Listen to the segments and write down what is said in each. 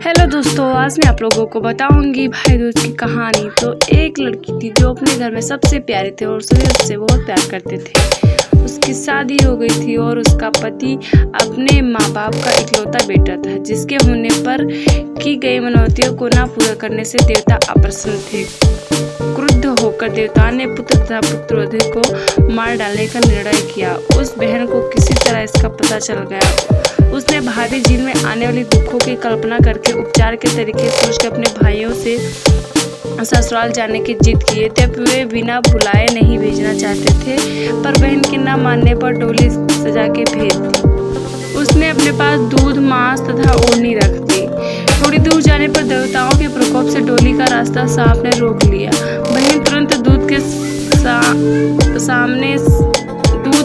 Hello दोस्तों, आज मैं आप लोगों को बताऊंगी भाई दूज की कहानी। तो एक लड़की थी जो अपने घर में सबसे प्यारे थे और सभी उससे बहुत प्यार करते थे। उसकी शादी हो गई थी और उसका पति अपने माँ बाप का इकलौता बेटा था, जिसके होने पर की गई मनौतियों को ना पूरा करने से देवता अप्रसन्न थे। क्रुद्ध होकर देवता ने पुत्र तथा पुत्रवधू को मार डालने का निर्णय किया। उस बहन को किसी तरह इसका पता चल गया। उसने भावी जीवन में आने वाली दुखों की कल्पना करके उपचार के तरीके सोचकर अपने भाइयों से ससुराल जाने की जिद किए। तब वे बिना बुलाए नहीं भेजना चाहते थे, पर बहन के न मानने पर डोली सजा के भेज दी। उसने अपने पास दूध, मांस तथा ओढ़नी रख दी। थोड़ी दूर जाने पर देवताओं के प्रकोप से डोली का रास्ता सांप ने रोक लिया। बहन तुरंत दूध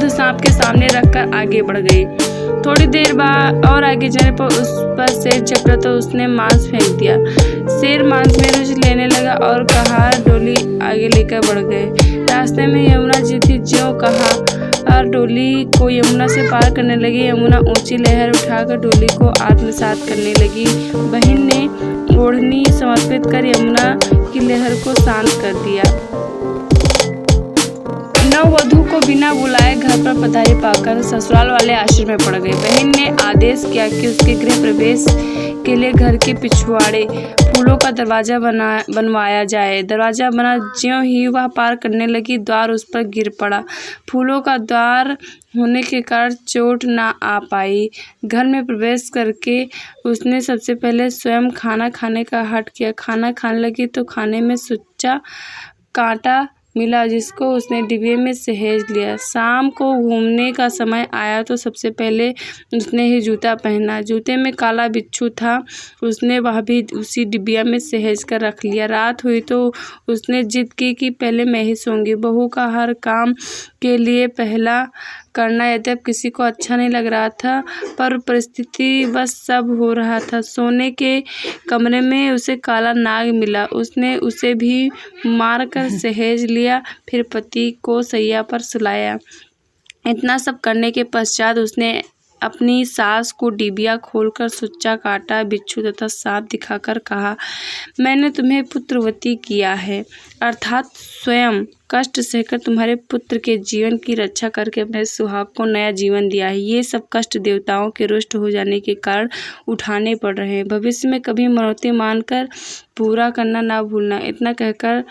सांप के सामने रखकर आगे बढ़ गई। थोड़ी देर बाद और आगे जाने पर उस पर शेर चक्र तो उसने मांस फेंक दिया। शेर मांस में रुचि लेने लगा और कहा डोली आगे लेकर बढ़ गए। रास्ते में यमुना जी थी, जो कहा और डोली को यमुना से पार करने लगी। यमुना ऊंची लहर उठाकर डोली को आत्मसात करने लगी। बहन ने ओढ़नी समर्पित कर यमुना की लहर को शांत कर दिया। नववधू को बिना बुलाए घर पर पधारी पाकर ससुराल वाले आश्चर्य में पड़ गए। बहन ने आदेश किया कि उसके गृह प्रवेश के लिए घर के पिछवाड़े फूलों का दरवाजा बनवाया जाए। दरवाजा बना, ज्यों ही वह पार करने लगी, द्वार उस पर गिर पड़ा। फूलों का द्वार होने के कारण चोट ना आ पाई। घर में प्रवेश करके उसने सबसे पहले स्वयं खाना खाने का हठ किया। खाना खाने लगी तो खाने में सुच्चा कांटा मिला, जिसको उसने डिब्बे में सहेज लिया। शाम को घूमने का समय आया तो सबसे पहले उसने ही जूता पहना। जूते में काला बिच्छू था, उसने वह भी उसी डिब्बिया में सहेज कर रख लिया। रात हुई तो उसने जिद की कि पहले मैं ही सोऊंगी। बहू का हर काम के लिए पहला करना यद्यप किसी को अच्छा नहीं लग रहा था, पर परिस्थिति बस सब हो रहा था। सोने के कमरे में उसे काला नाग मिला, उसने उसे भी मार कर सहेज लिया, फिर पति को सैया पर सुलाया। इतना सब करने के पश्चात उसने अपनी सास को डिबिया खोलकर सुच्चा कांटा, बिच्छू तथा सांप दिखाकर कहा, मैंने तुम्हें पुत्रवती किया है, अर्थात स्वयं कष्ट सहकर तुम्हारे पुत्र के जीवन की रक्षा करके अपने सुहाग को नया जीवन दिया है। ये सब कष्ट देवताओं के रुष्ट हो जाने के कारण उठाने पड़ रहे हैं। भविष्य में कभी मनौती मानकर पूरा करना ना भूलना। इतना कहकर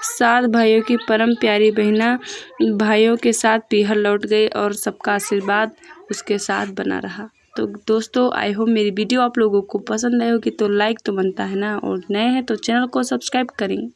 7 भाइयों की परम प्यारी बहना भाइयों के साथ पीहर लौट गई और सबका आशीर्वाद उसके साथ बना रहा। तो दोस्तों, आई होप मेरी वीडियो आप लोगों को पसंद आई होगी। तो लाइक तो बनता है ना, और नए हैं तो चैनल को सब्सक्राइब करें।